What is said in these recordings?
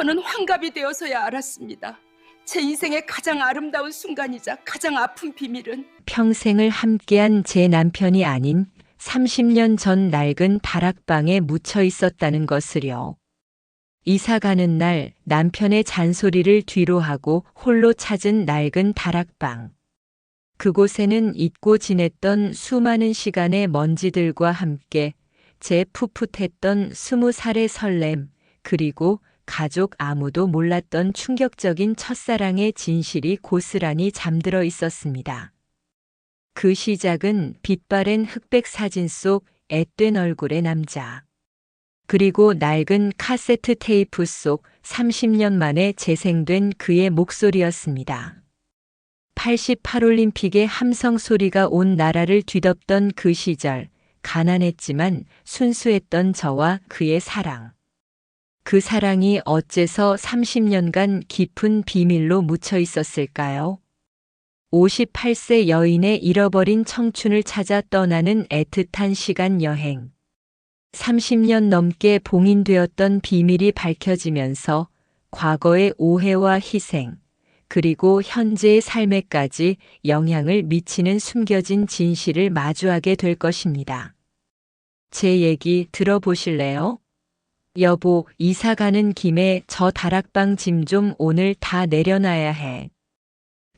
저는 환갑이 되어서야 알았습니다. 제 인생의 가장 아름다운 순간이자 가장 아픈 비밀은 평생을 함께한 제 남편이 아닌 30년 전 낡은 다락방에 묻혀 있었다는 것을요. 이사 가는 날 남편의 잔소리를 뒤로하고 홀로 찾은 낡은 다락방. 그곳에는 잊고 지냈던 수많은 시간의 먼지들과 함께 제 풋풋했던 20살의 설렘, 그리고 가족 아무도 몰랐던 충격적인 첫사랑의 진실이 고스란히 잠들어 있었습니다. 그 시작은 빛바랜 흑백 사진 속 앳된 얼굴의 남자. 그리고 낡은 카세트 테이프 속 30년 만에 재생된 그의 목소리였습니다. 88올림픽의 함성 소리가 온 나라를 뒤덮던 그 시절, 가난했지만 순수했던 저와 그의 사랑. 그 사랑이 어째서 30년간 깊은 비밀로 묻혀 있었을까요? 58세 여인의 잃어버린 청춘을 찾아 떠나는 애틋한 시간 여행. 30년 넘게 봉인되었던 비밀이 밝혀지면서 과거의 오해와 희생, 그리고 현재의 삶에까지 영향을 미치는 숨겨진 진실을 마주하게 될 것입니다. 제 얘기 들어보실래요? 여보, 이사 가는 김에 저 다락방 짐 좀 오늘 다 내려놔야 해.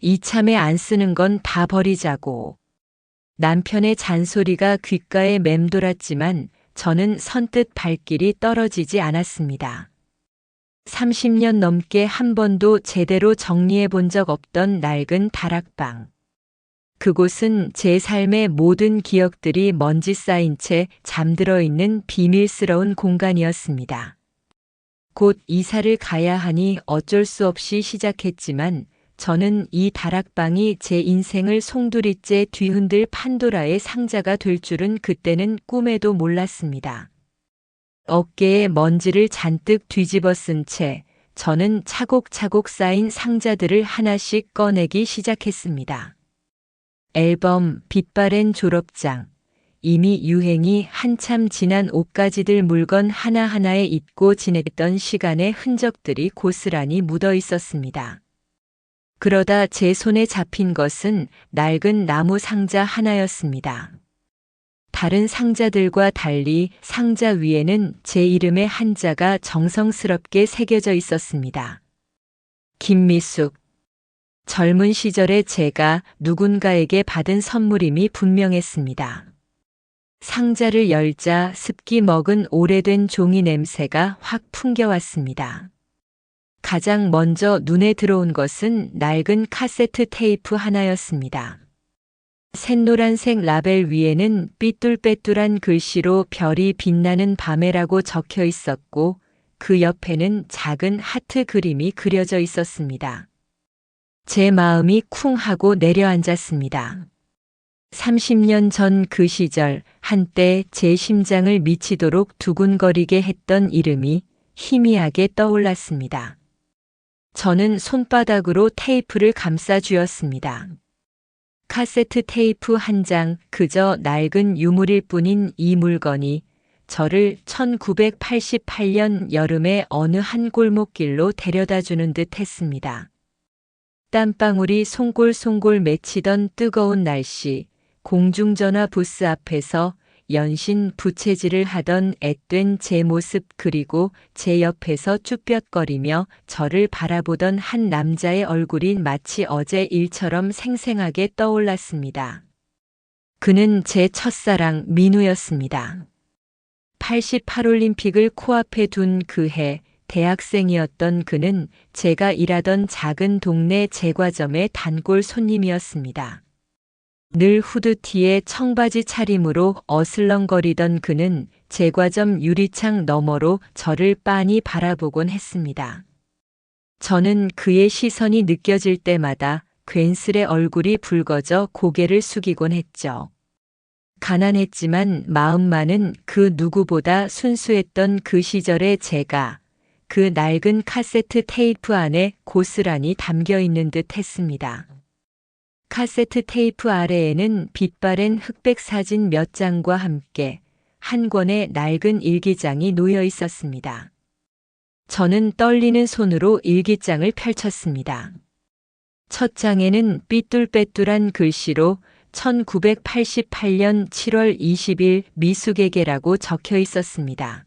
이참에 안 쓰는 건 다 버리자고. 남편의 잔소리가 귓가에 맴돌았지만 저는 선뜻 발길이 떨어지지 않았습니다. 30년 넘게 한 번도 제대로 정리해 본 적 없던 낡은 다락방. 그곳은 제 삶의 모든 기억들이 먼지 쌓인 채 잠들어 있는 비밀스러운 공간이었습니다. 곧 이사를 가야 하니 어쩔 수 없이 시작했지만 저는 이 다락방이 제 인생을 송두리째 뒤흔들 판도라의 상자가 될 줄은 그때는 꿈에도 몰랐습니다. 어깨에 먼지를 잔뜩 뒤집어 쓴 채 저는 차곡차곡 쌓인 상자들을 하나씩 꺼내기 시작했습니다. 앨범, 빛바랜 졸업장, 이미 유행이 한참 지난 옷가지들, 물건 하나하나에 잊고 지냈던 시간의 흔적들이 고스란히 묻어 있었습니다. 그러다 제 손에 잡힌 것은 낡은 나무 상자 하나였습니다. 다른 상자들과 달리 상자 위에는 제 이름의 한자가 정성스럽게 새겨져 있었습니다. 김미숙. 젊은 시절에 제가 누군가에게 받은 선물임이 분명했습니다. 상자를 열자 습기 먹은 오래된 종이 냄새가 확 풍겨왔습니다. 가장 먼저 눈에 들어온 것은 낡은 카세트 테이프 하나였습니다. 샛노란색 라벨 위에는 삐뚤빼뚤한 글씨로 별이 빛나는 밤에라고 적혀 있었고 그 옆에는 작은 하트 그림이 그려져 있었습니다. 제 마음이 쿵 하고 내려앉았습니다. 30년 전 그 시절 한때 제 심장을 미치도록 두근거리게 했던 이름이 희미하게 떠올랐습니다. 저는 손바닥으로 테이프를 감싸 쥐었습니다. 카세트 테이프 한 장, 그저 낡은 유물일 뿐인 이 물건이 저를 1988년 여름의 어느 한 골목길로 데려다주는 듯 했습니다. 땀방울이 송골송골 맺히던 뜨거운 날씨, 공중전화 부스 앞에서 연신 부채질을 하던 앳된 제 모습, 그리고 제 옆에서 쭈뼛거리며 저를 바라보던 한 남자의 얼굴이 마치 어제 일처럼 생생하게 떠올랐습니다. 그는 제 첫사랑 민우였습니다. 88올림픽을 코앞에 둔 그 해, 대학생이었던 그는 제가 일하던 작은 동네 제과점의 단골 손님이었습니다. 늘 후드티에 청바지 차림으로 어슬렁거리던 그는 제과점 유리창 너머로 저를 빤히 바라보곤 했습니다. 저는 그의 시선이 느껴질 때마다 괜스레 얼굴이 붉어져 고개를 숙이곤 했죠. 가난했지만 마음만은 그 누구보다 순수했던 그 시절의 제가 그 낡은 카세트 테이프 안에 고스란히 담겨 있는 듯 했습니다. 카세트 테이프 아래에는 빛바랜 흑백 사진 몇 장과 함께 한 권의 낡은 일기장이 놓여 있었습니다. 저는 떨리는 손으로 일기장을 펼쳤습니다. 첫 장에는 삐뚤빼뚤한 글씨로 1988년 7월 20일 미숙에게라고 적혀 있었습니다.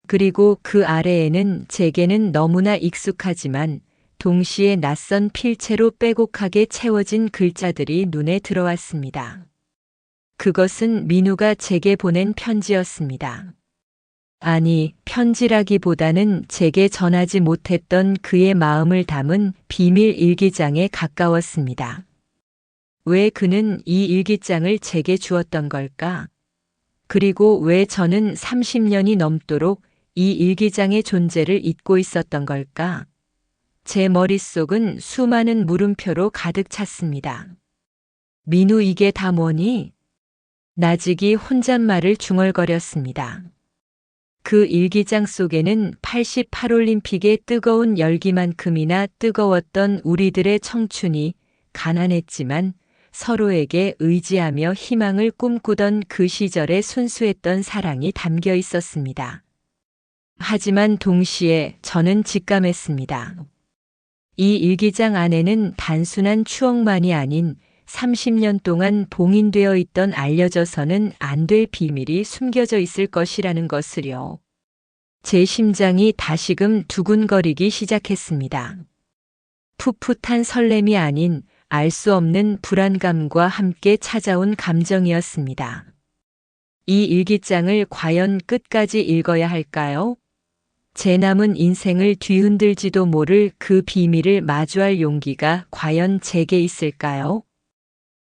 그리고 그 아래에는 제게는 너무나 익숙하지만 동시에 낯선 필체로 빼곡하게 채워진 글자들이 눈에 들어왔습니다. 그것은 민우가 제게 보낸 편지였습니다. 아니, 편지라기보다는 제게 전하지 못했던 그의 마음을 담은 비밀 일기장에 가까웠습니다. 왜 그는 이 일기장을 제게 주었던 걸까? 그리고 왜 저는 30년이 넘도록 이 일기장의 존재를 잊고 있었던 걸까? 제 머릿속은 수많은 물음표로 가득 찼습니다. 민우, 이게 다 뭐니? 나직이 혼잣말을 중얼거렸습니다. 그 일기장 속에는 88올림픽의 뜨거운 열기만큼이나 뜨거웠던 우리들의 청춘이 가난했지만 서로에게 의지하며 희망을 꿈꾸던 그 시절의 순수했던 사랑이 담겨 있었습니다. 하지만 동시에 저는 직감했습니다. 이 일기장 안에는 단순한 추억만이 아닌 30년 동안 봉인되어 있던 알려져서는 안 될 비밀이 숨겨져 있을 것이라는 것을요. 제 심장이 다시금 두근거리기 시작했습니다. 풋풋한 설렘이 아닌 알 수 없는 불안감과 함께 찾아온 감정이었습니다. 이 일기장을 과연 끝까지 읽어야 할까요? 제 남은 인생을 뒤흔들지도 모를 그 비밀을 마주할 용기가 과연 제게 있을까요?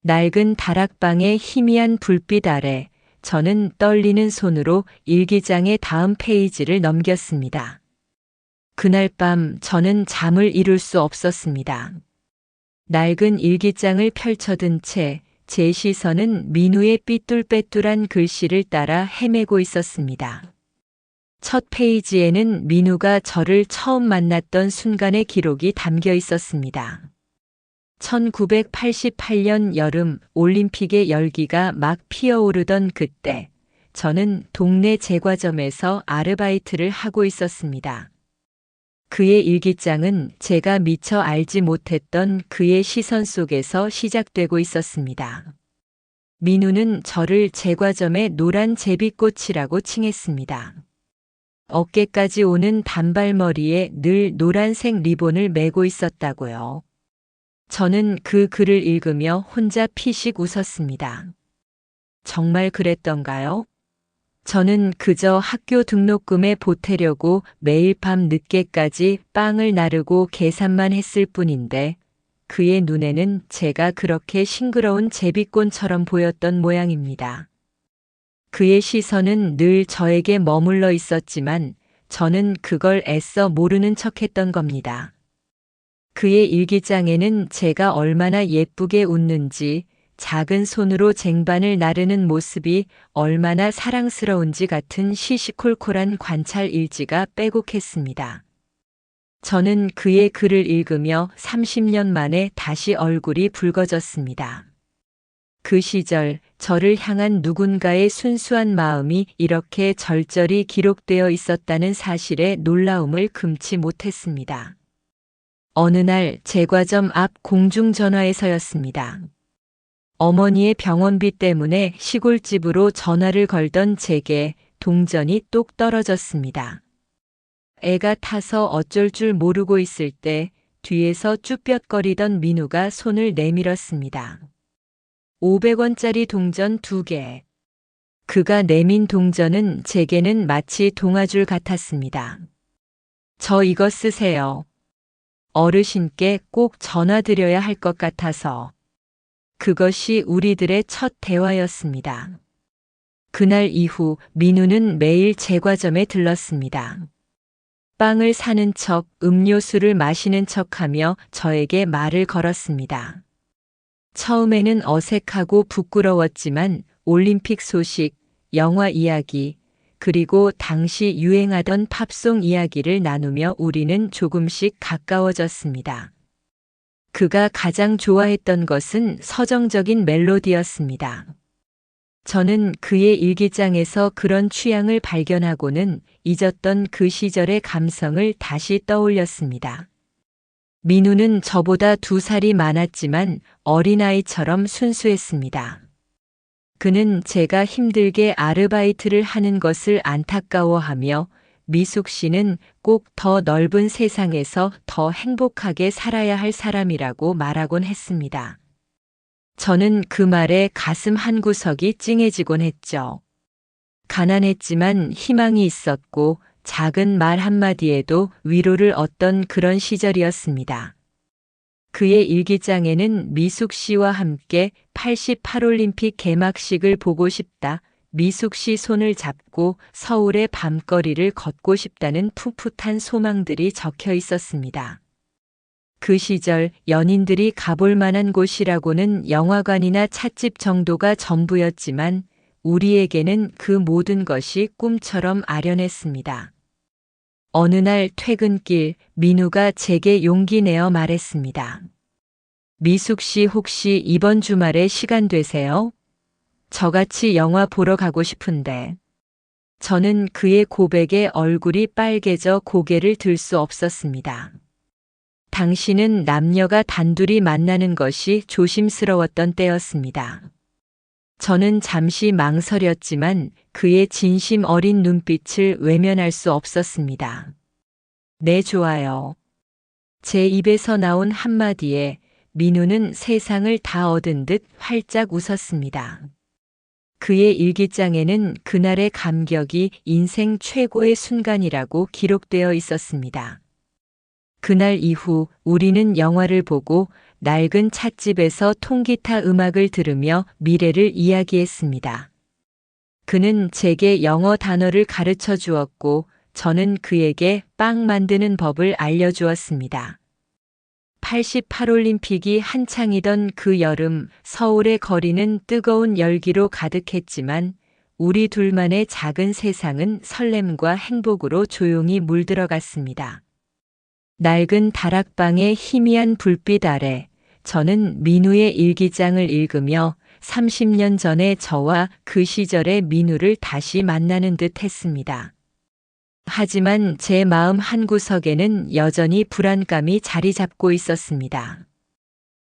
낡은 다락방의 희미한 불빛 아래 저는 떨리는 손으로 일기장의 다음 페이지를 넘겼습니다. 그날 밤 저는 잠을 이룰 수 없었습니다. 낡은 일기장을 펼쳐든 채 제 시선은 민우의 삐뚤빼뚤한 글씨를 따라 헤매고 있었습니다. 첫 페이지에는 민우가 저를 처음 만났던 순간의 기록이 담겨 있었습니다. 1988년 여름 올림픽의 열기가 막 피어오르던 그때 저는 동네 제과점에서 아르바이트를 하고 있었습니다. 그의 일기장은 제가 미처 알지 못했던 그의 시선 속에서 시작되고 있었습니다. 민우는 저를 제과점의 노란 제비꽃이라고 칭했습니다. 어깨까지 오는 단발머리에 늘 노란색 리본을 매고 있었다고요. 저는 그 글을 읽으며 혼자 피식 웃었습니다. 정말 그랬던가요? 저는 그저 학교 등록금에 보태려고 매일 밤 늦게까지 빵을 나르고 계산만 했을 뿐인데 그의 눈에는 제가 그렇게 싱그러운 제비꽃처럼 보였던 모양입니다. 그의 시선은 늘 저에게 머물러 있었지만 저는 그걸 애써 모르는 척했던 겁니다. 그의 일기장에는 제가 얼마나 예쁘게 웃는지, 작은 손으로 쟁반을 나르는 모습이 얼마나 사랑스러운지 같은 시시콜콜한 관찰 일지가 빼곡했습니다. 저는 그의 글을 읽으며 30년 만에 다시 얼굴이 붉어졌습니다. 그 시절 저를 향한 누군가의 순수한 마음이 이렇게 절절히 기록되어 있었다는 사실에 놀라움을 금치 못했습니다. 어느 날 제과점 앞 공중전화에서였습니다. 어머니의 병원비 때문에 시골집으로 전화를 걸던 제게 동전이 똑 떨어졌습니다. 애가 타서 어쩔 줄 모르고 있을 때 뒤에서 쭈뼛거리던 민우가 손을 내밀었습니다. 500원짜리 동전 2개. 그가 내민 동전은 제게는 마치 동아줄 같았습니다. 저 이거 쓰세요. 어르신께 꼭 전화드려야 할 것 같아서. 그것이 우리들의 첫 대화였습니다. 그날 이후 민우는 매일 제과점에 들렀습니다. 빵을 사는 척, 음료수를 마시는 척하며 저에게 말을 걸었습니다. 처음에는 어색하고 부끄러웠지만 올림픽 소식, 영화 이야기, 그리고 당시 유행하던 팝송 이야기를 나누며 우리는 조금씩 가까워졌습니다. 그가 가장 좋아했던 것은 서정적인 멜로디였습니다. 저는 그의 일기장에서 그런 취향을 발견하고는 잊었던 그 시절의 감성을 다시 떠올렸습니다. 민우는 저보다 2살이 많았지만 어린아이처럼 순수했습니다. 그는 제가 힘들게 아르바이트를 하는 것을 안타까워하며 미숙 씨는 꼭 더 넓은 세상에서 더 행복하게 살아야 할 사람이라고 말하곤 했습니다. 저는 그 말에 가슴 한구석이 찡해지곤 했죠. 가난했지만 희망이 있었고 작은 말 한마디에도 위로를 얻던 그런 시절이었습니다. 그의 일기장에는 미숙 씨와 함께 88올림픽 개막식을 보고 싶다, 미숙 씨 손을 잡고 서울의 밤거리를 걷고 싶다는 풋풋한 소망들이 적혀 있었습니다. 그 시절 연인들이 가볼 만한 곳이라고는 영화관이나 찻집 정도가 전부였지만 우리에게는 그 모든 것이 꿈처럼 아련했습니다. 어느 날 퇴근길 민우가 제게 용기 내어 말했습니다. 미숙 씨 혹시 이번 주말에 시간 되세요? 저같이 영화 보러 가고 싶은데. 저는 그의 고백에 얼굴이 빨개져 고개를 들 수 없었습니다. 당시는 남녀가 단둘이 만나는 것이 조심스러웠던 때였습니다. 저는 잠시 망설였지만 그의 진심 어린 눈빛을 외면할 수 없었습니다. 네, 좋아요. 제 입에서 나온 한마디에 민우는 세상을 다 얻은 듯 활짝 웃었습니다. 그의 일기장에는 그날의 감격이 인생 최고의 순간이라고 기록되어 있었습니다. 그날 이후 우리는 영화를 보고 낡은 찻집에서 통기타 음악을 들으며 미래를 이야기했습니다. 그는 제게 영어 단어를 가르쳐 주었고 저는 그에게 빵 만드는 법을 알려주었습니다. 88올림픽이 한창이던 그 여름 서울의 거리는 뜨거운 열기로 가득했지만 우리 둘만의 작은 세상은 설렘과 행복으로 조용히 물들어갔습니다. 낡은 다락방의 희미한 불빛 아래 저는 민우의 일기장을 읽으며 30년 전의 저와 그 시절의 민우를 다시 만나는 듯 했습니다. 하지만 제 마음 한구석에는 여전히 불안감이 자리 잡고 있었습니다.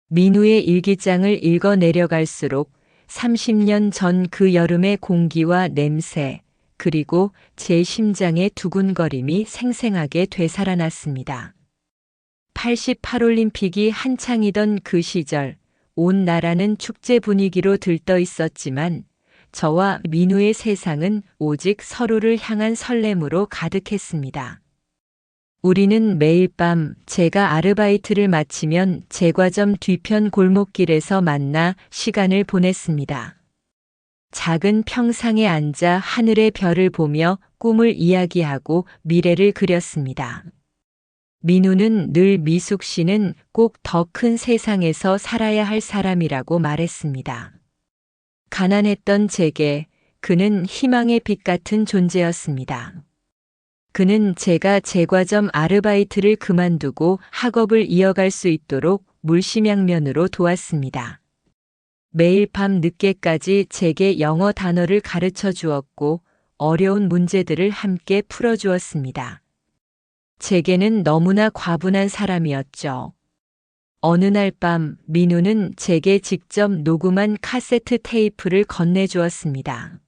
민우의 일기장을 읽어 내려갈수록 30년 전 그 여름의 공기와 냄새, 그리고 제 심장의 두근거림이 생생하게 되살아났습니다. 88올림픽이 한창이던 그 시절, 온 나라는 축제 분위기로 들떠 있었지만 저와 민우의 세상은 오직 서로를 향한 설렘으로 가득했습니다. 우리는 매일 밤 제가 아르바이트를 마치면 제과점 뒤편 골목길에서 만나 시간을 보냈습니다. 작은 평상에 앉아 하늘의 별을 보며 꿈을 이야기하고 미래를 그렸습니다. 민우는 늘 미숙 씨는 꼭 더 큰 세상에서 살아야 할 사람이라고 말했습니다. 가난했던 제게 그는 희망의 빛 같은 존재였습니다. 그는 제가 제과점 아르바이트를 그만두고 학업을 이어갈 수 있도록 물심양면으로 도왔습니다. 매일 밤 늦게까지 제게 영어 단어를 가르쳐 주었고 어려운 문제들을 함께 풀어주었습니다. 제게는 너무나 과분한 사람이었죠. 어느 날 밤 민우는 제게 직접 녹음한 카세트 테이프를 건네주었습니다.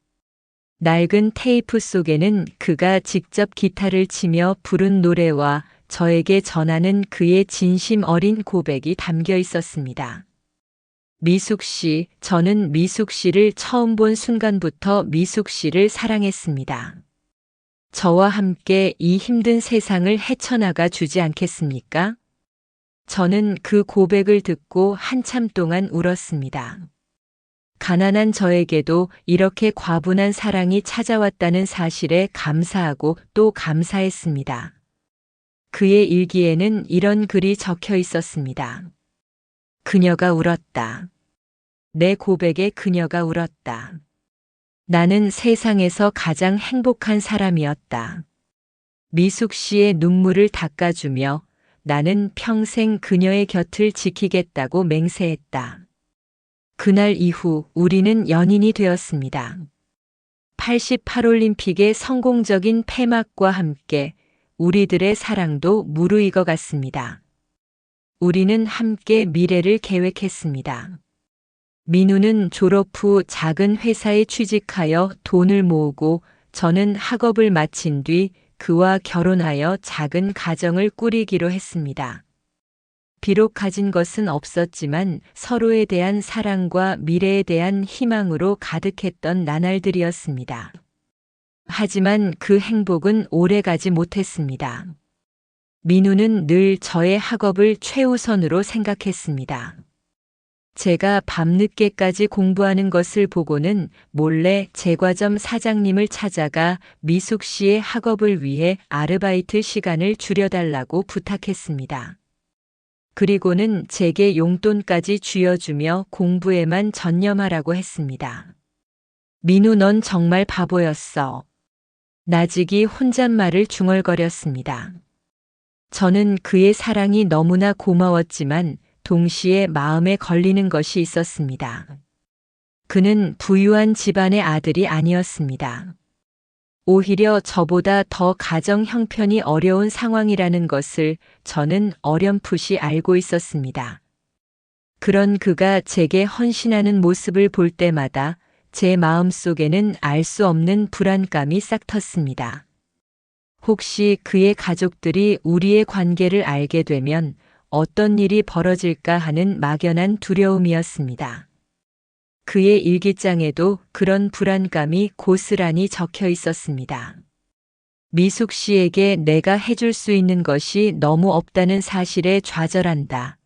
낡은 테이프 속에는 그가 직접 기타를 치며 부른 노래와 저에게 전하는 그의 진심 어린 고백이 담겨 있었습니다. 미숙 씨, 저는 미숙 씨를 처음 본 순간부터 미숙 씨를 사랑했습니다. 저와 함께 이 힘든 세상을 헤쳐나가 주지 않겠습니까? 저는 그 고백을 듣고 한참 동안 울었습니다. 가난한 저에게도 이렇게 과분한 사랑이 찾아왔다는 사실에 감사하고 또 감사했습니다. 그의 일기에는 이런 글이 적혀 있었습니다. 그녀가 울었다. 내 고백에 그녀가 울었다. 나는 세상에서 가장 행복한 사람이었다. 미숙 씨의 눈물을 닦아주며 나는 평생 그녀의 곁을 지키겠다고 맹세했다. 그날 이후 우리는 연인이 되었습니다. 88올림픽의 성공적인 폐막과 함께 우리들의 사랑도 무르익어 갔습니다. 우리는 함께 미래를 계획했습니다. 민우는 졸업 후 작은 회사에 취직하여 돈을 모으고 저는 학업을 마친 뒤 그와 결혼하여 작은 가정을 꾸리기로 했습니다. 비록 가진 것은 없었지만 서로에 대한 사랑과 미래에 대한 희망으로 가득했던 나날들이었습니다. 하지만 그 행복은 오래가지 못했습니다. 민우는 늘 저의 학업을 최우선으로 생각했습니다. 제가 밤늦게까지 공부하는 것을 보고는 몰래 제과점 사장님을 찾아가 미숙 씨의 학업을 위해 아르바이트 시간을 줄여달라고 부탁했습니다. 그리고는 제게 용돈까지 쥐어주며 공부에만 전념하라고 했습니다. 민우, 넌 정말 바보였어. 나직이 혼잣말을 중얼거렸습니다. 저는 그의 사랑이 너무나 고마웠지만 동시에 마음에 걸리는 것이 있었습니다. 그는 부유한 집안의 아들이 아니었습니다. 오히려 저보다 더 가정 형편이 어려운 상황이라는 것을 저는 어렴풋이 알고 있었습니다. 그런 그가 제게 헌신하는 모습을 볼 때마다 제 마음속에는 알 수 없는 불안감이 싹텄습니다. 혹시 그의 가족들이 우리의 관계를 알게 되면 어떤 일이 벌어질까 하는 막연한 두려움이었습니다. 그의 일기장에도 그런 불안감이 고스란히 적혀 있었습니다. 미숙 씨에게 내가 해줄 수 있는 것이 너무 없다는 사실에 좌절한다.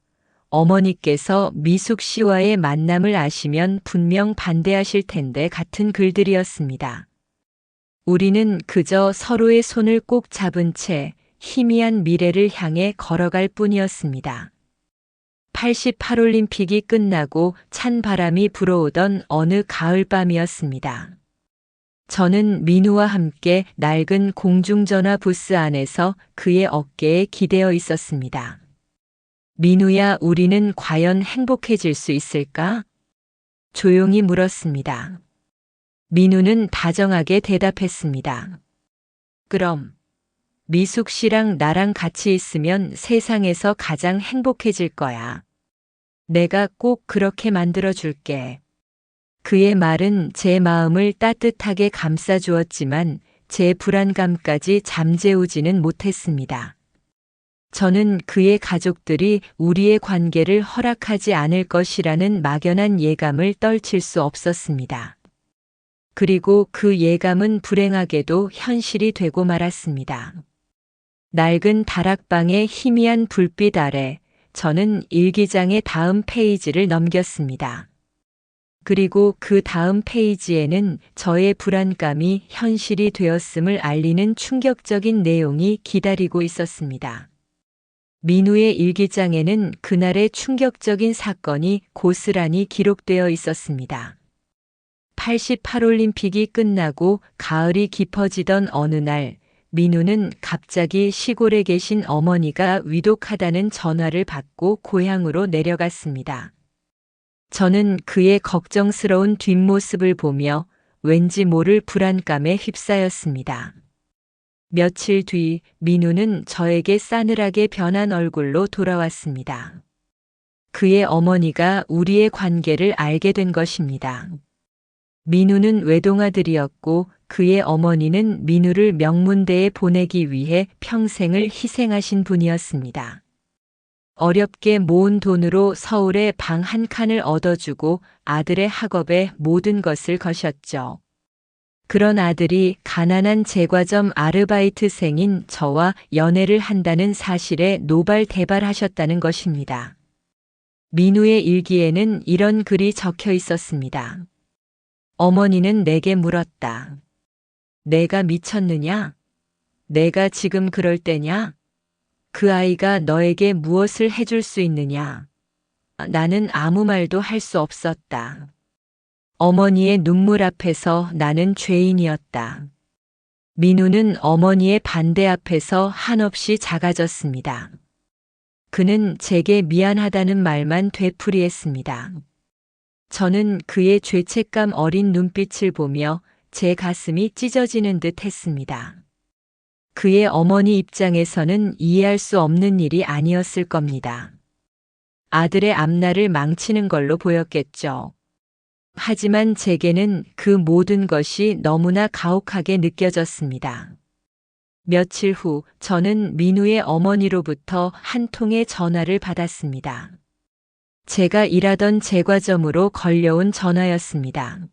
어머니께서 미숙 씨와의 만남을 아시면 분명 반대하실 텐데 같은 글들이었습니다. 우리는 그저 서로의 손을 꼭 잡은 채 희미한 미래를 향해 걸어갈 뿐이었습니다. 88올림픽이 끝나고 찬 바람이 불어오던 어느 가을밤이었습니다. 저는 민우와 함께 낡은 공중전화 부스 안에서 그의 어깨에 기대어 있었습니다. 민우야, 우리는 과연 행복해질 수 있을까? 조용히 물었습니다. 민우는 다정하게 대답했습니다. 그럼 미숙 씨랑 나랑 같이 있으면 세상에서 가장 행복해질 거야. 내가 꼭 그렇게 만들어 줄게. 그의 말은 제 마음을 따뜻하게 감싸주었지만 제 불안감까지 잠재우지는 못했습니다. 저는 그의 가족들이 우리의 관계를 허락하지 않을 것이라는 막연한 예감을 떨칠 수 없었습니다. 그리고 그 예감은 불행하게도 현실이 되고 말았습니다. 낡은 다락방의 희미한 불빛 아래 저는 일기장의 다음 페이지를 넘겼습니다. 그리고 그 다음 페이지에는 저의 불안감이 현실이 되었음을 알리는 충격적인 내용이 기다리고 있었습니다. 민우의 일기장에는 그날의 충격적인 사건이 고스란히 기록되어 있었습니다. 88올림픽이 끝나고 가을이 깊어지던 어느 날, 민우는 갑자기 시골에 계신 어머니가 위독하다는 전화를 받고 고향으로 내려갔습니다. 저는 그의 걱정스러운 뒷모습을 보며 왠지 모를 불안감에 휩싸였습니다. 며칠 뒤 민우는 저에게 싸늘하게 변한 얼굴로 돌아왔습니다. 그의 어머니가 우리의 관계를 알게 된 것입니다. 민우는 외동아들이었고 그의 어머니는 민우를 명문대에 보내기 위해 평생을 희생하신 분이었습니다. 어렵게 모은 돈으로 서울에 방 한 칸을 얻어주고 아들의 학업에 모든 것을 거셨죠. 그런 아들이 가난한 제과점 아르바이트생인 저와 연애를 한다는 사실에 노발대발하셨다는 것입니다. 민우의 일기에는 이런 글이 적혀 있었습니다. 어머니는 내게 물었다. 내가 미쳤느냐? 내가 지금 그럴 때냐? 그 아이가 너에게 무엇을 해줄 수 있느냐? 나는 아무 말도 할 수 없었다. 어머니의 눈물 앞에서 나는 죄인이었다. 민우는 어머니의 반대 앞에서 한없이 작아졌습니다. 그는 제게 미안하다는 말만 되풀이했습니다. 저는 그의 죄책감 어린 눈빛을 보며 제 가슴이 찢어지는 듯 했습니다. 그의 어머니 입장에서는 이해할 수 없는 일이 아니었을 겁니다. 아들의 앞날을 망치는 걸로 보였겠죠. 하지만 제게는 그 모든 것이 너무나 가혹하게 느껴졌습니다. 며칠 후 저는 민우의 어머니로부터 한 통의 전화를 받았습니다. 제가 일하던 제과점으로 걸려온 전화였습니다.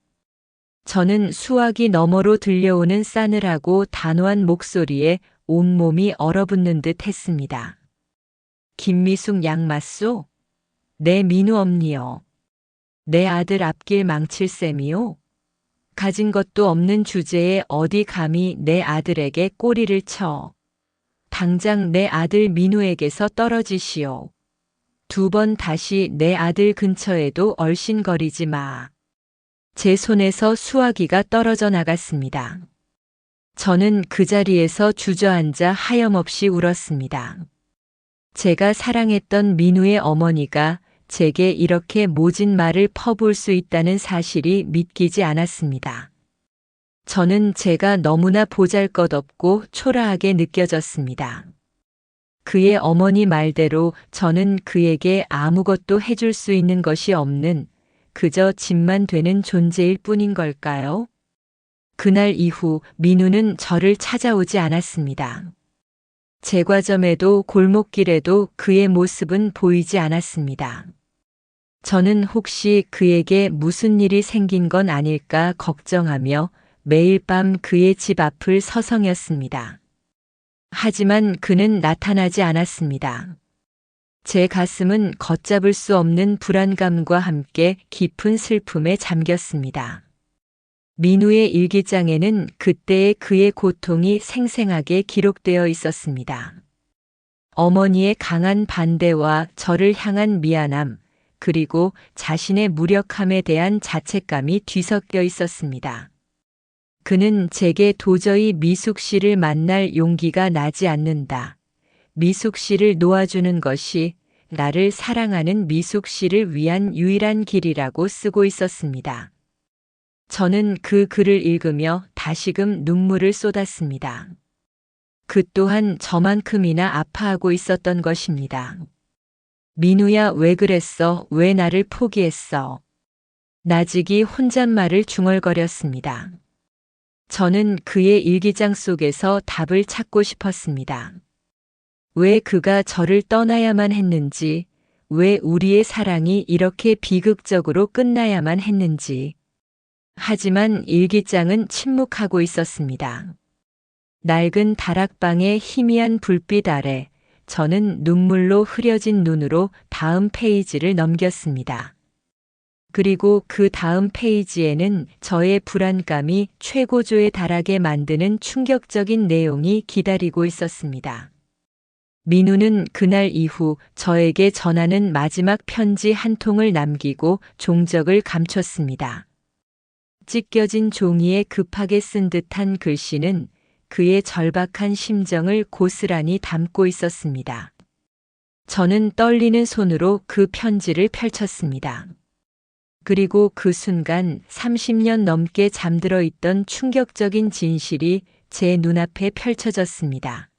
저는 수화기 너머로 들려오는 싸늘하고 단호한 목소리에 온몸이 얼어붙는 듯 했습니다. 김미숙 양 맞소? 내 민우 엄니요. 내 아들 앞길 망칠 셈이요? 가진 것도 없는 주제에 어디 감히 내 아들에게 꼬리를 쳐. 당장 내 아들 민우에게서 떨어지시오. 2번 다시 내 아들 근처에도 얼씬거리지 마. 제 손에서 수화기가 떨어져 나갔습니다. 저는 그 자리에서 주저앉아 하염없이 울었습니다. 제가 사랑했던 민우의 어머니가 제게 이렇게 모진 말을 퍼부을 수 있다는 사실이 믿기지 않았습니다. 저는 제가 너무나 보잘것없고 초라하게 느껴졌습니다. 그의 어머니 말대로 저는 그에게 아무것도 해줄 수 있는 것이 없는 그저 짐만 되는 존재일 뿐인 걸까요? 그날 이후 민우는 저를 찾아오지 않았습니다. 제과점에도 골목길에도 그의 모습은 보이지 않았습니다. 저는 혹시 그에게 무슨 일이 생긴 건 아닐까 걱정하며 매일 밤 그의 집 앞을 서성였습니다. 하지만 그는 나타나지 않았습니다. 제 가슴은 걷잡을 수 없는 불안감과 함께 깊은 슬픔에 잠겼습니다. 민우의 일기장에는 그때의 그의 고통이 생생하게 기록되어 있었습니다. 어머니의 강한 반대와 저를 향한 미안함, 그리고 자신의 무력함에 대한 자책감이 뒤섞여 있었습니다. 그는 제게 도저히 미숙 씨를 만날 용기가 나지 않는다. 미숙 씨를 놓아주는 것이 나를 사랑하는 미숙 씨를 위한 유일한 길이라고 쓰고 있었습니다. 저는 그 글을 읽으며 다시금 눈물을 쏟았습니다. 그 또한 저만큼이나 아파하고 있었던 것입니다. 민우야, 왜 그랬어? 왜 나를 포기했어? 나직이 혼잣말을 중얼거렸습니다. 저는 그의 일기장 속에서 답을 찾고 싶었습니다. 왜 그가 저를 떠나야만 했는지, 왜 우리의 사랑이 이렇게 비극적으로 끝나야만 했는지. 하지만 일기장은 침묵하고 있었습니다. 낡은 다락방의 희미한 불빛 아래 저는 눈물로 흐려진 눈으로 다음 페이지를 넘겼습니다. 그리고 그 다음 페이지에는 저의 불안감이 최고조에 달하게 만드는 충격적인 내용이 기다리고 있었습니다. 민우는 그날 이후 저에게 전하는 마지막 편지 한 통을 남기고 종적을 감췄습니다. 찢겨진 종이에 급하게 쓴 듯한 글씨는 그의 절박한 심정을 고스란히 담고 있었습니다. 저는 떨리는 손으로 그 편지를 펼쳤습니다. 그리고 그 순간 30년 넘게 잠들어 있던 충격적인 진실이 제 눈앞에 펼쳐졌습니다.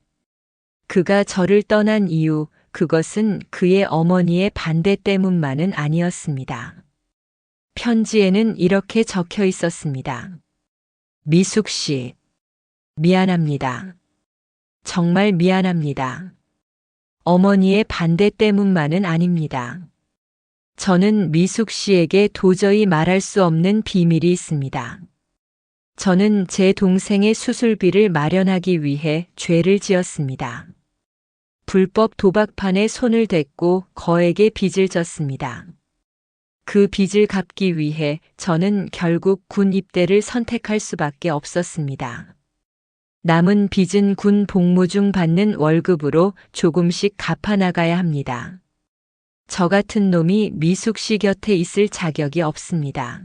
그가 저를 떠난 이유, 그것은 그의 어머니의 반대 때문만은 아니었습니다. 편지에는 이렇게 적혀 있었습니다. 미숙 씨, 미안합니다. 정말 미안합니다. 어머니의 반대 때문만은 아닙니다. 저는 미숙 씨에게 도저히 말할 수 없는 비밀이 있습니다. 저는 제 동생의 수술비를 마련하기 위해 죄를 지었습니다. 불법 도박판에 손을 댔고 거액의 빚을 졌습니다. 그 빚을 갚기 위해 저는 결국 군 입대를 선택할 수밖에 없었습니다. 남은 빚은 군 복무 중 받는 월급으로 조금씩 갚아나가야 합니다. 저 같은 놈이 미숙 씨 곁에 있을 자격이 없습니다.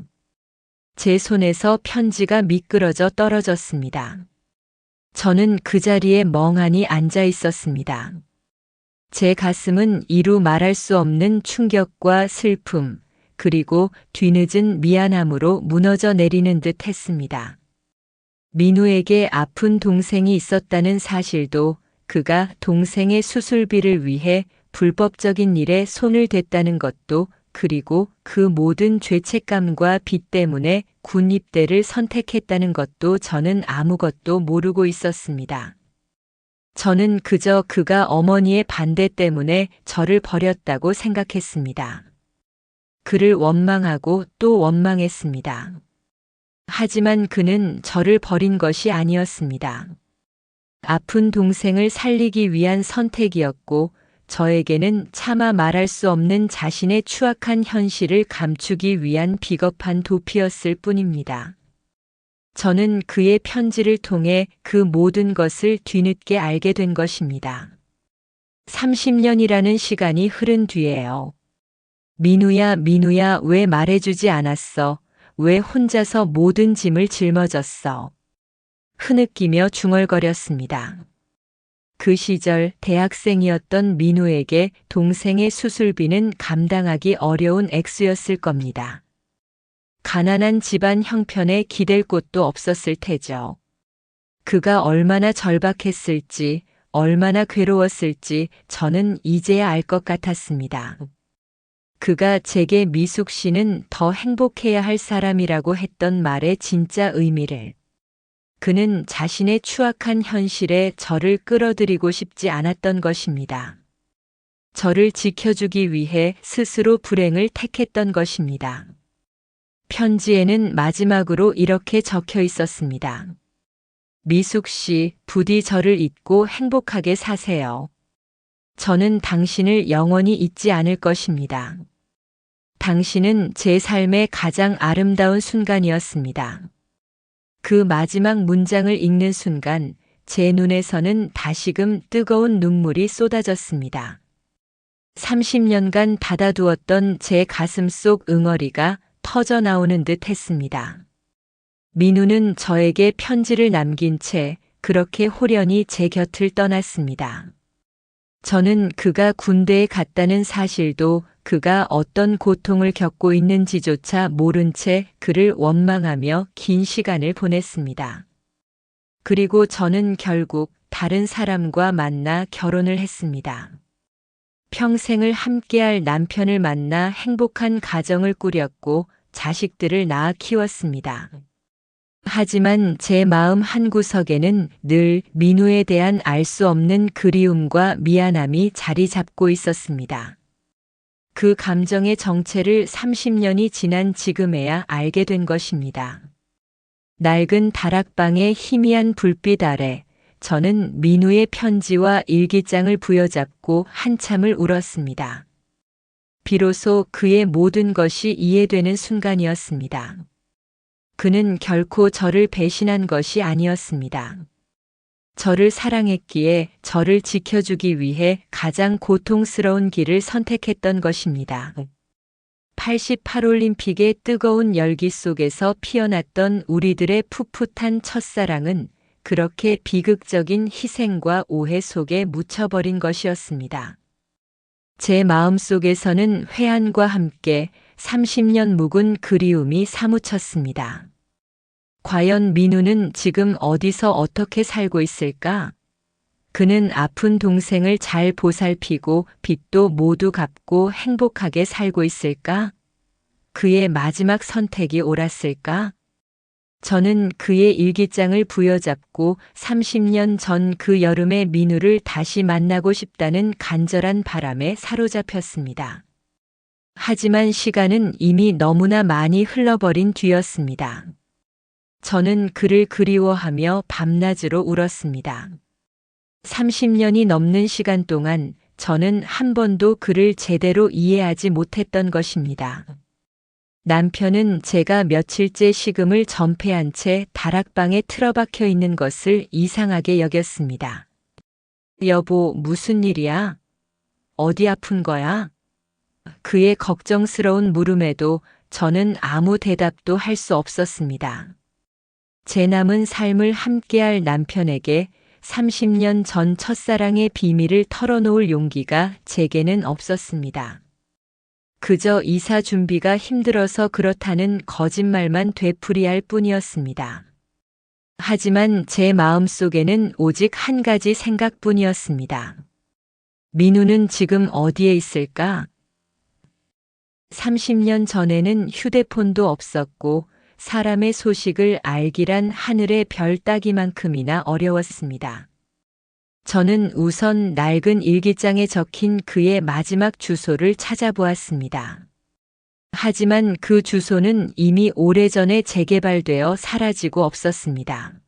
제 손에서 편지가 미끄러져 떨어졌습니다. 저는 그 자리에 멍하니 앉아 있었습니다. 제 가슴은 이루 말할 수 없는 충격과 슬픔, 그리고 뒤늦은 미안함으로 무너져 내리는 듯 했습니다. 민우에게 아픈 동생이 있었다는 사실도, 그가 동생의 수술비를 위해 불법적인 일에 손을 댔다는 것도, 그리고 그 모든 죄책감과 빚 때문에 군 입대를 선택했다는 것도 저는 아무것도 모르고 있었습니다. 저는 그저 그가 어머니의 반대 때문에 저를 버렸다고 생각했습니다. 그를 원망하고 또 원망했습니다. 하지만 그는 저를 버린 것이 아니었습니다. 아픈 동생을 살리기 위한 선택이었고, 저에게는 차마 말할 수 없는 자신의 추악한 현실을 감추기 위한 비겁한 도피였을 뿐입니다. 저는 그의 편지를 통해 그 모든 것을 뒤늦게 알게 된 것입니다. 30년이라는 시간이 흐른 뒤에요. 민우야, 민우야, 왜 말해주지 않았어? 왜 혼자서 모든 짐을 짊어졌어? 흐느끼며 중얼거렸습니다. 그 시절 대학생이었던 민우에게 동생의 수술비는 감당하기 어려운 액수였을 겁니다. 가난한 집안 형편에 기댈 곳도 없었을 테죠. 그가 얼마나 절박했을지, 얼마나 괴로웠을지 저는 이제야 알 것 같았습니다. 그가 제게 미숙 씨는 더 행복해야 할 사람이라고 했던 말의 진짜 의미를. 그는 자신의 추악한 현실에 저를 끌어들이고 싶지 않았던 것입니다. 저를 지켜주기 위해 스스로 불행을 택했던 것입니다. 편지에는 마지막으로 이렇게 적혀 있었습니다. 미숙 씨, 부디 저를 잊고 행복하게 사세요. 저는 당신을 영원히 잊지 않을 것입니다. 당신은 제 삶의 가장 아름다운 순간이었습니다. 그 마지막 문장을 읽는 순간 제 눈에서는 다시금 뜨거운 눈물이 쏟아졌습니다. 30년간 닫아두었던 제 가슴 속 응어리가 터져 나오는 듯 했습니다. 민우는 저에게 편지를 남긴 채 그렇게 홀연히 제 곁을 떠났습니다. 저는 그가 군대에 갔다는 사실도, 그가 어떤 고통을 겪고 있는지조차 모른 채 그를 원망하며 긴 시간을 보냈습니다. 그리고 저는 결국 다른 사람과 만나 결혼을 했습니다. 평생을 함께할 남편을 만나 행복한 가정을 꾸렸고 자식들을 낳아 키웠습니다. 하지만 제 마음 한구석에는 늘 민우에 대한 알 수 없는 그리움과 미안함이 자리 잡고 있었습니다. 그 감정의 정체를 30년이 지난 지금에야 알게 된 것입니다. 낡은 다락방의 희미한 불빛 아래 저는 민우의 편지와 일기장을 부여잡고 한참을 울었습니다. 비로소 그의 모든 것이 이해되는 순간이었습니다. 그는 결코 저를 배신한 것이 아니었습니다. 저를 사랑했기에 저를 지켜주기 위해 가장 고통스러운 길을 선택했던 것입니다. 88올림픽의 뜨거운 열기 속에서 피어났던 우리들의 풋풋한 첫사랑은 그렇게 비극적인 희생과 오해 속에 묻혀버린 것이었습니다. 제 마음 속에서는 회한과 함께 30년 묵은 그리움이 사무쳤습니다. 과연 민우는 지금 어디서 어떻게 살고 있을까? 그는 아픈 동생을 잘 보살피고 빚도 모두 갚고 행복하게 살고 있을까? 그의 마지막 선택이 옳았을까? 저는 그의 일기장을 부여잡고 30년 전 그 여름의 민우를 다시 만나고 싶다는 간절한 바람에 사로잡혔습니다. 하지만 시간은 이미 너무나 많이 흘러버린 뒤였습니다. 저는 그를 그리워하며 밤낮으로 울었습니다. 30년이 넘는 시간 동안 저는 한 번도 그를 제대로 이해하지 못했던 것입니다. 남편은 제가 며칠째 식음을 전폐한 채 다락방에 틀어박혀 있는 것을 이상하게 여겼습니다. 여보, 무슨 일이야? 어디 아픈 거야? 그의 걱정스러운 물음에도 저는 아무 대답도 할 수 없었습니다. 제 남은 삶을 함께할 남편에게 30년 전 첫사랑의 비밀을 털어놓을 용기가 제게는 없었습니다. 그저 이사 준비가 힘들어서 그렇다는 거짓말만 되풀이할 뿐이었습니다. 하지만 제 마음속에는 오직 한 가지 생각뿐이었습니다. 민우는 지금 어디에 있을까? 30년 전에는 휴대폰도 없었고 사람의 소식을 알기란 하늘의 별 따기만큼이나 어려웠습니다. 저는 우선 낡은 일기장에 적힌 그의 마지막 주소를 찾아보았습니다. 하지만 그 주소는 이미 오래전에 재개발되어 사라지고 없었습니다.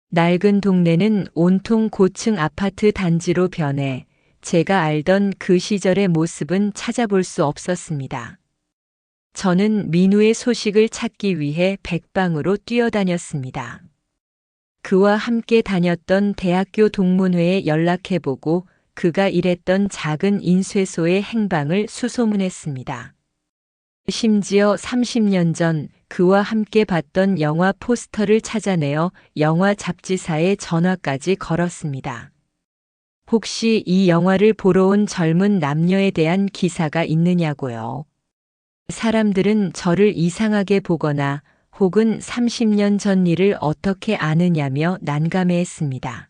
낡은 동네는 온통 고층 아파트 단지로 변해 제가 알던 그 시절의 모습은 찾아볼 수 없었습니다. 저는 민우의 소식을 찾기 위해 백방으로 뛰어다녔습니다. 그와 함께 다녔던 대학교 동문회에 연락해보고 그가 일했던 작은 인쇄소의 행방을 수소문했습니다. 심지어 30년 전 그와 함께 봤던 영화 포스터를 찾아내어 영화 잡지사에 전화까지 걸었습니다. 혹시 이 영화를 보러 온 젊은 남녀에 대한 기사가 있느냐고요. 사람들은 저를 이상하게 보거나 혹은 30년 전 일을 어떻게 아느냐며 난감해했습니다.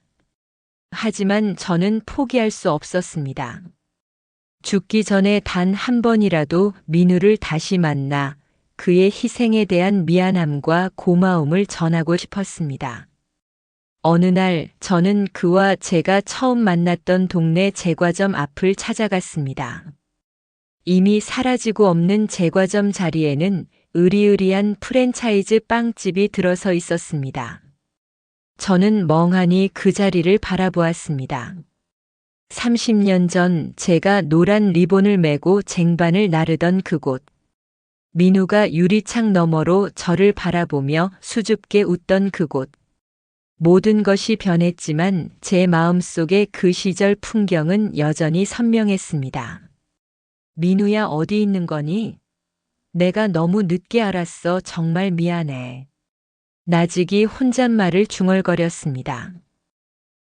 하지만 저는 포기할 수 없었습니다. 죽기 전에 단 한 번이라도 민우를 다시 만나 그의 희생에 대한 미안함과 고마움을 전하고 싶었습니다. 어느 날 저는 그와 제가 처음 만났던 동네 제과점 앞을 찾아갔습니다. 이미 사라지고 없는 제과점 자리에는 으리으리한 프랜차이즈 빵집이 들어서 있었습니다. 저는 멍하니 그 자리를 바라보았습니다. 30년 전 제가 노란 리본을 메고 쟁반을 나르던 그곳. 민우가 유리창 너머로 저를 바라보며 수줍게 웃던 그곳. 모든 것이 변했지만 제 마음속의 그 시절 풍경은 여전히 선명했습니다. 민우야, 어디 있는 거니? 내가 너무 늦게 알았어. 정말 미안해. 나직이 혼잣말을 중얼거렸습니다.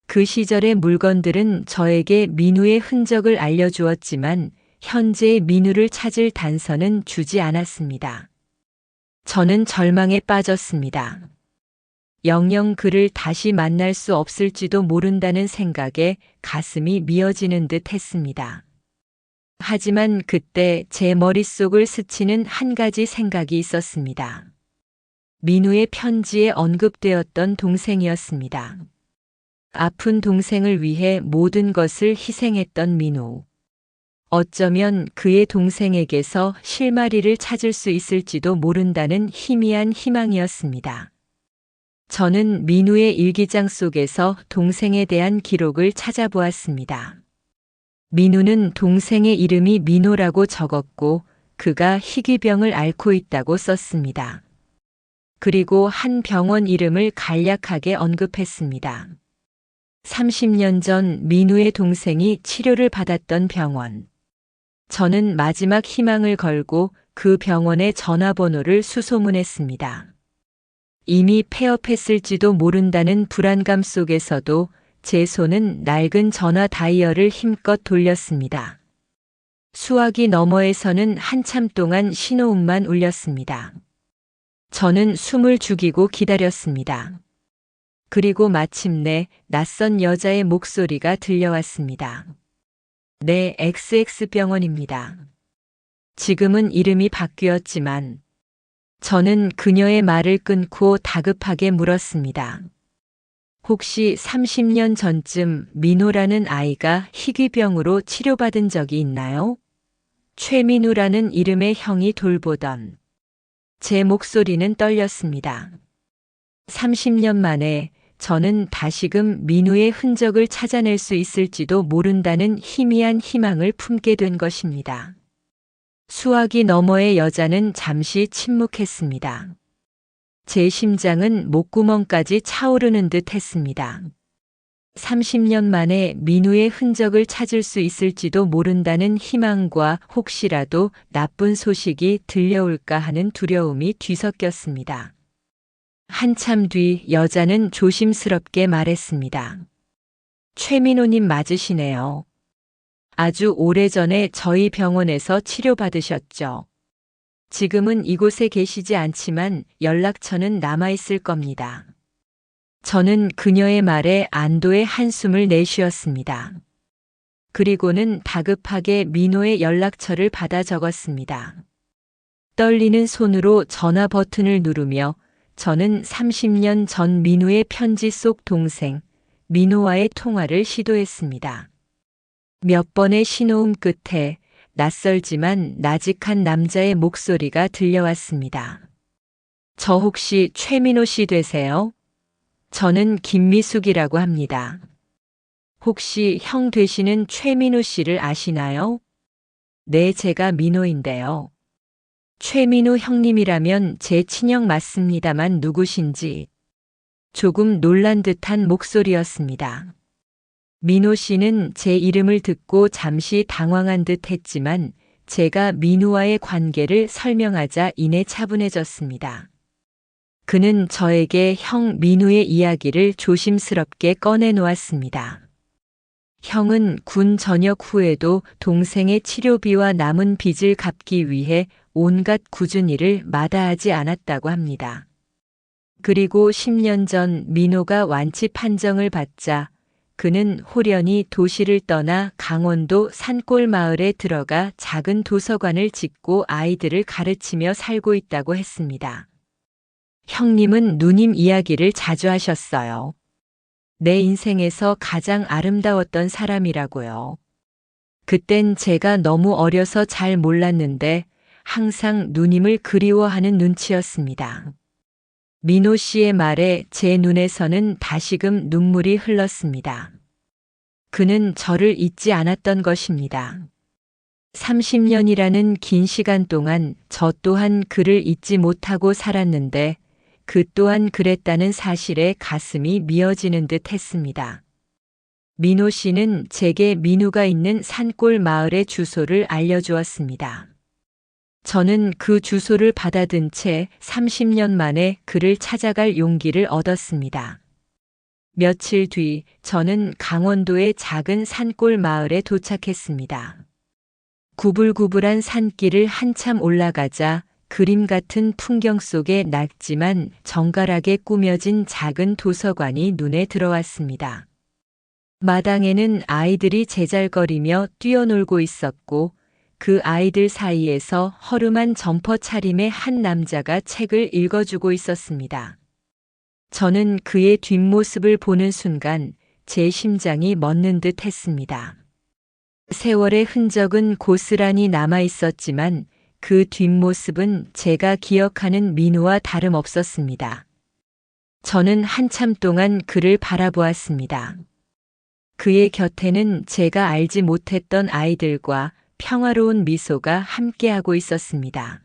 그 시절의 물건들은 저에게 민우의 흔적을 알려주었지만 현재의 민우를 찾을 단서는 주지 않았습니다. 저는 절망에 빠졌습니다. 영영 그를 다시 만날 수 없을지도 모른다는 생각에 가슴이 미어지는 듯 했습니다. 하지만 그때 제 머릿속을 스치는 한 가지 생각이 있었습니다. 민우의 편지에 언급되었던 동생이었습니다. 아픈 동생을 위해 모든 것을 희생했던 민우. 어쩌면 그의 동생에게서 실마리를 찾을 수 있을지도 모른다는 희미한 희망이었습니다. 저는 민우의 일기장 속에서 동생에 대한 기록을 찾아보았습니다. 민우는 동생의 이름이 민호라고 적었고 그가 희귀병을 앓고 있다고 썼습니다. 그리고 한 병원 이름을 간략하게 언급했습니다. 30년 전 민우의 동생이 치료를 받았던 병원. 저는 마지막 희망을 걸고 그 병원의 전화번호를 수소문했습니다. 이미 폐업했을지도 모른다는 불안감 속에서도 제 손은 낡은 전화 다이얼을 힘껏 돌렸습니다. 수화기 너머에서는 한참 동안 신호음만 울렸습니다. 저는 숨을 죽이고 기다렸습니다. 그리고 마침내 낯선 여자의 목소리가 들려왔습니다. 네, XX병원입니다. 지금은 이름이 바뀌었지만 저는 그녀의 말을 끊고 다급하게 물었습니다. 혹시 30년 전쯤 민호라는 아이가 희귀병으로 치료받은 적이 있나요? 최민우라는 이름의 형이 돌보던. 제 목소리는 떨렸습니다. 30년 만에 저는 다시금 민우의 흔적을 찾아낼 수 있을지도 모른다는 희미한 희망을 품게 된 것입니다. 수화기 너머의 여자는 잠시 침묵했습니다. 제 심장은 목구멍까지 차오르는 듯 했습니다. 30년 만에 민우의 흔적을 찾을 수 있을지도 모른다는 희망과 혹시라도 나쁜 소식이 들려올까 하는 두려움이 뒤섞였습니다. 한참 뒤 여자는 조심스럽게 말했습니다. 최민호님 맞으시네요. 아주 오래전에 저희 병원에서 치료받으셨죠. 지금은 이곳에 계시지 않지만 연락처는 남아있을 겁니다. 저는 그녀의 말에 안도의 한숨을 내쉬었습니다. 그리고는 다급하게 민호의 연락처를 받아 적었습니다. 떨리는 손으로 전화 버튼을 누르며 저는 30년 전 민호의 편지 속 동생 민호와의 통화를 시도했습니다. 몇 번의 신호음 끝에 낯설지만 나직한 남자의 목소리가 들려왔습니다. 저 혹시 최민호 씨 되세요? 저는 김미숙이라고 합니다. 혹시 형 되시는 최민호 씨를 아시나요? 네, 제가 민호인데요. 최민호 형님이라면 제 친형 맞습니다만 누구신지 조금 놀란 듯한 목소리였습니다. 민호 씨는 제 이름을 듣고 잠시 당황한 듯 했지만 제가 민호와의 관계를 설명하자 이내 차분해졌습니다. 그는 저에게 형 민호의 이야기를 조심스럽게 꺼내놓았습니다. 형은 군 전역 후에도 동생의 치료비와 남은 빚을 갚기 위해 온갖 굳은 일을 마다하지 않았다고 합니다. 그리고 10년 전 민호가 완치 판정을 받자 그는 홀연히 도시를 떠나 강원도 산골 마을에 들어가 작은 도서관을 짓고 아이들을 가르치며 살고 있다고 했습니다. 형님은 누님 이야기를 자주 하셨어요. 내 인생에서 가장 아름다웠던 사람이라고요. 그땐 제가 너무 어려서 잘 몰랐는데 항상 누님을 그리워하는 눈치였습니다. 민호 씨의 말에 제 눈에서는 다시금 눈물이 흘렀습니다. 그는 저를 잊지 않았던 것입니다. 30년이라는 긴 시간 동안 저 또한 그를 잊지 못하고 살았는데 그 또한 그랬다는 사실에 가슴이 미어지는 듯 했습니다. 민호 씨는 제게 민호가 있는 산골 마을의 주소를 알려주었습니다. 저는 그 주소를 받아든 채 30년 만에 그를 찾아갈 용기를 얻었습니다. 며칠 뒤 저는 강원도의 작은 산골 마을에 도착했습니다. 구불구불한 산길을 한참 올라가자 그림 같은 풍경 속에 낡지만 정갈하게 꾸며진 작은 도서관이 눈에 들어왔습니다. 마당에는 아이들이 제잘거리며 뛰어놀고 있었고 그 아이들 사이에서 허름한 점퍼 차림의 한 남자가 책을 읽어주고 있었습니다. 저는 그의 뒷모습을 보는 순간 제 심장이 멎는 듯 했습니다. 세월의 흔적은 고스란히 남아 있었지만 그 뒷모습은 제가 기억하는 민호와 다름없었습니다. 저는 한참 동안 그를 바라보았습니다. 그의 곁에는 제가 알지 못했던 아이들과 평화로운 미소가 함께하고 있었습니다.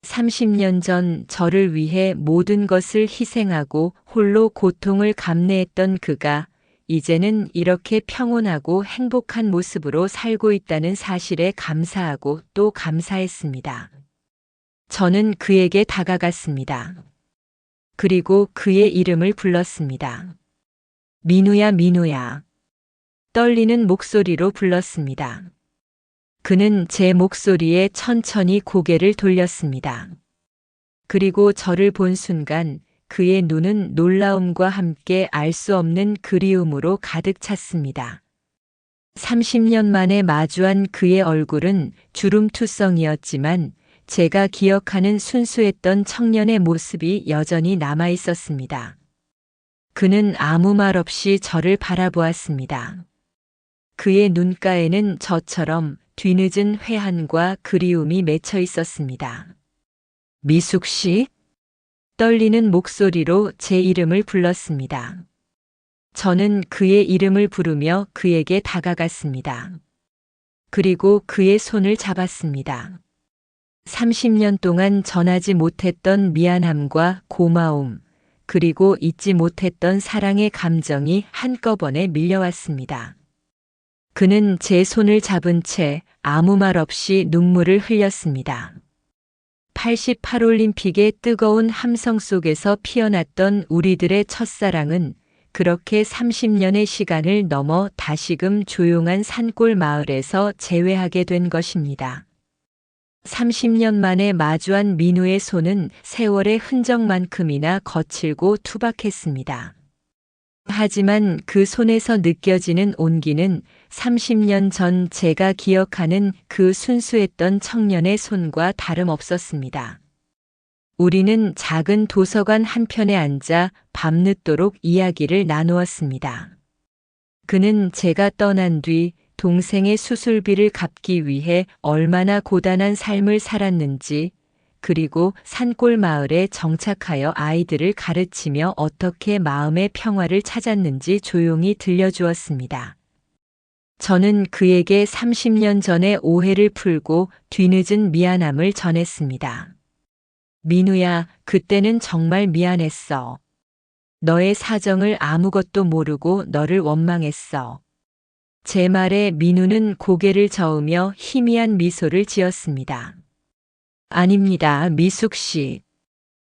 30년 전 저를 위해 모든 것을 희생하고 홀로 고통을 감내했던 그가 이제는 이렇게 평온하고 행복한 모습으로 살고 있다는 사실에 감사하고 또 감사했습니다. 저는 그에게 다가갔습니다. 그리고 그의 이름을 불렀습니다. 민우야, 민우야. 떨리는 목소리로 불렀습니다. 그는 제 목소리에 천천히 고개를 돌렸습니다. 그리고 저를 본 순간 그의 눈은 놀라움과 함께 알 수 없는 그리움으로 가득 찼습니다. 30년 만에 마주한 그의 얼굴은 주름투성이었지만 제가 기억하는 순수했던 청년의 모습이 여전히 남아 있었습니다. 그는 아무 말 없이 저를 바라보았습니다. 그의 눈가에는 저처럼 뒤늦은 회한과 그리움이 맺혀 있었습니다. 미숙 씨? 떨리는 목소리로 제 이름을 불렀습니다. 저는 그의 이름을 부르며 그에게 다가갔습니다. 그리고 그의 손을 잡았습니다. 30년 동안 전하지 못했던 미안함과 고마움, 그리고 잊지 못했던 사랑의 감정이 한꺼번에 밀려왔습니다. 그는 제 손을 잡은 채 아무 말 없이 눈물을 흘렸습니다. 88올림픽의 뜨거운 함성 속에서 피어났던 우리들의 첫사랑은 그렇게 30년의 시간을 넘어 다시금 조용한 산골 마을에서 재회하게 된 것입니다. 30년 만에 마주한 민우의 손은 세월의 흔적만큼이나 거칠고 투박했습니다. 하지만 그 손에서 느껴지는 온기는 30년 전 제가 기억하는 그 순수했던 청년의 손과 다름없었습니다. 우리는 작은 도서관 한편에 앉아 밤늦도록 이야기를 나누었습니다. 그는 제가 떠난 뒤 동생의 수술비를 갚기 위해 얼마나 고단한 삶을 살았는지, 그리고 산골 마을에 정착하여 아이들을 가르치며 어떻게 마음의 평화를 찾았는지 조용히 들려주었습니다. 저는 그에게 30년 전의 오해를 풀고 뒤늦은 미안함을 전했습니다. 민우야, 그때는 정말 미안했어. 너의 사정을 아무것도 모르고 너를 원망했어. 제 말에 민우는 고개를 저으며 희미한 미소를 지었습니다. 아닙니다, 미숙 씨.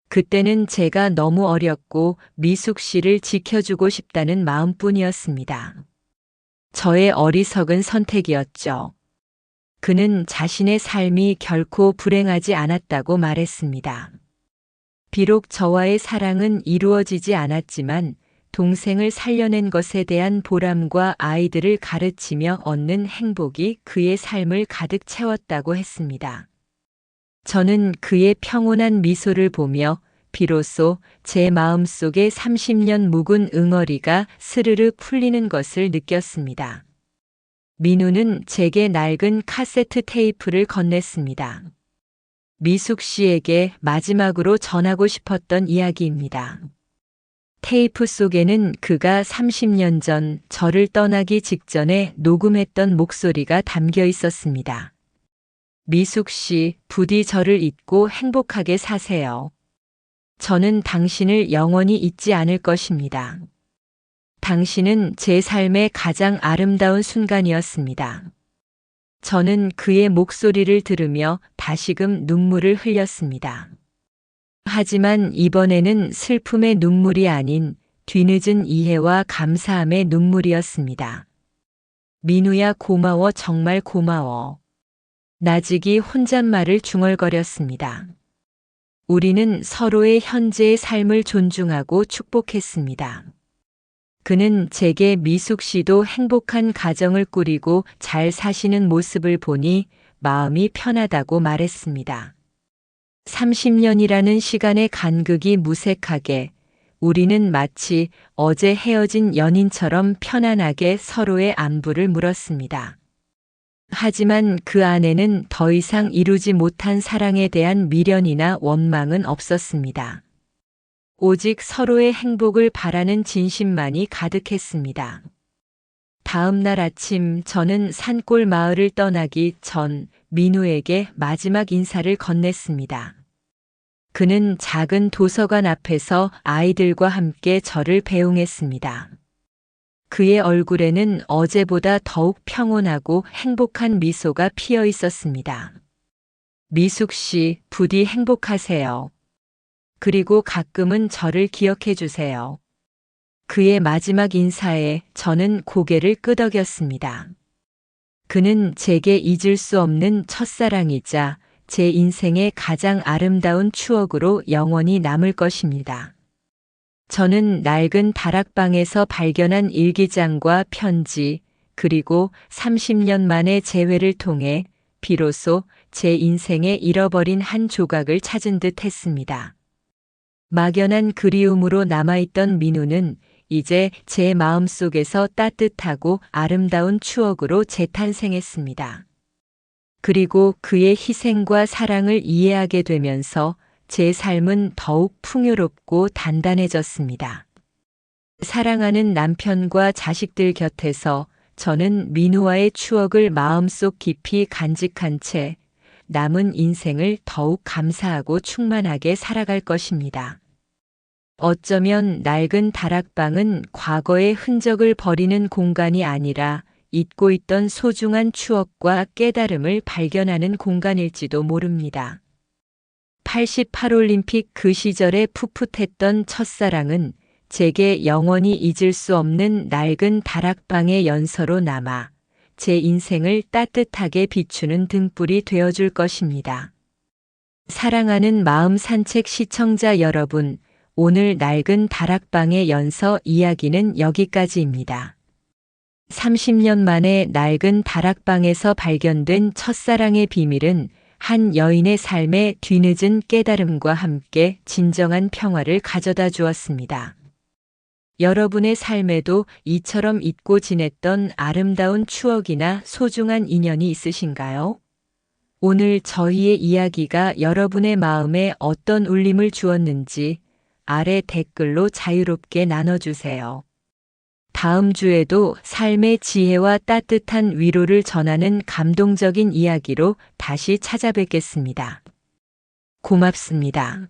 그때는 제가 너무 어렸고 미숙 씨를 지켜주고 싶다는 마음뿐이었습니다. 저의 어리석은 선택이었죠. 그는 자신의 삶이 결코 불행하지 않았다고 말했습니다. 비록 저와의 사랑은 이루어지지 않았지만 동생을 살려낸 것에 대한 보람과 아이들을 가르치며 얻는 행복이 그의 삶을 가득 채웠다고 했습니다. 저는 그의 평온한 미소를 보며 비로소 제 마음속에 30년 묵은 응어리가 스르르 풀리는 것을 느꼈습니다. 민우는 제게 낡은 카세트 테이프를 건넸습니다. 미숙 씨에게 마지막으로 전하고 싶었던 이야기입니다. 테이프 속에는 그가 30년 전 저를 떠나기 직전에 녹음했던 목소리가 담겨 있었습니다. 미숙 씨, 부디 저를 잊고 행복하게 사세요. 저는 당신을 영원히 잊지 않을 것입니다. 당신은 제 삶의 가장 아름다운 순간이었습니다. 저는 그의 목소리를 들으며 다시금 눈물을 흘렸습니다. 하지만 이번에는 슬픔의 눈물이 아닌 뒤늦은 이해와 감사함의 눈물이었습니다. 민우야, 고마워, 정말 고마워. 나직이 혼잣말을 중얼거렸습니다. 우리는 서로의 현재의 삶을 존중하고 축복했습니다. 그는 제게 미숙 씨도 행복한 가정을 꾸리고 잘 사시는 모습을 보니 마음이 편하다고 말했습니다. 30년이라는 시간의 간극이 무색하게 우리는 마치 어제 헤어진 연인처럼 편안하게 서로의 안부를 물었습니다. 하지만 그 안에는 더 이상 이루지 못한 사랑에 대한 미련이나 원망은 없었습니다. 오직 서로의 행복을 바라는 진심만이 가득했습니다. 다음 날 아침 저는 산골 마을을 떠나기 전 민우에게 마지막 인사를 건넸습니다. 그는 작은 도서관 앞에서 아이들과 함께 저를 배웅했습니다. 그의 얼굴에는 어제보다 더욱 평온하고 행복한 미소가 피어 있었습니다. 미숙 씨, 부디 행복하세요. 그리고 가끔은 저를 기억해 주세요. 그의 마지막 인사에 저는 고개를 끄덕였습니다. 그는 제게 잊을 수 없는 첫사랑이자 제 인생의 가장 아름다운 추억으로 영원히 남을 것입니다. 저는 낡은 다락방에서 발견한 일기장과 편지, 그리고 30년 만의 재회를 통해 비로소 제 인생에 잃어버린 한 조각을 찾은 듯 했습니다. 막연한 그리움으로 남아있던 민우는 이제 제 마음속에서 따뜻하고 아름다운 추억으로 재탄생했습니다. 그리고 그의 희생과 사랑을 이해하게 되면서 제 삶은 더욱 풍요롭고 단단해졌습니다. 사랑하는 남편과 자식들 곁에서 저는 민우와의 추억을 마음속 깊이 간직한 채 남은 인생을 더욱 감사하고 충만하게 살아갈 것입니다. 어쩌면 낡은 다락방은 과거의 흔적을 버리는 공간이 아니라 잊고 있던 소중한 추억과 깨달음을 발견하는 공간일지도 모릅니다. 88올림픽 그 시절의 풋풋했던 첫사랑은 제게 영원히 잊을 수 없는 낡은 다락방의 연서로 남아 제 인생을 따뜻하게 비추는 등불이 되어줄 것입니다. 사랑하는 마음 산책 시청자 여러분, 오늘 낡은 다락방의 연서 이야기는 여기까지입니다. 30년 만에 낡은 다락방에서 발견된 첫사랑의 비밀은 한 여인의 삶에 뒤늦은 깨달음과 함께 진정한 평화를 가져다 주었습니다. 여러분의 삶에도 이처럼 잊고 지냈던 아름다운 추억이나 소중한 인연이 있으신가요? 오늘 저희의 이야기가 여러분의 마음에 어떤 울림을 주었는지 아래 댓글로 자유롭게 나눠주세요. 다음 주에도 삶의 지혜와 따뜻한 위로를 전하는 감동적인 이야기로 다시 찾아뵙겠습니다. 고맙습니다.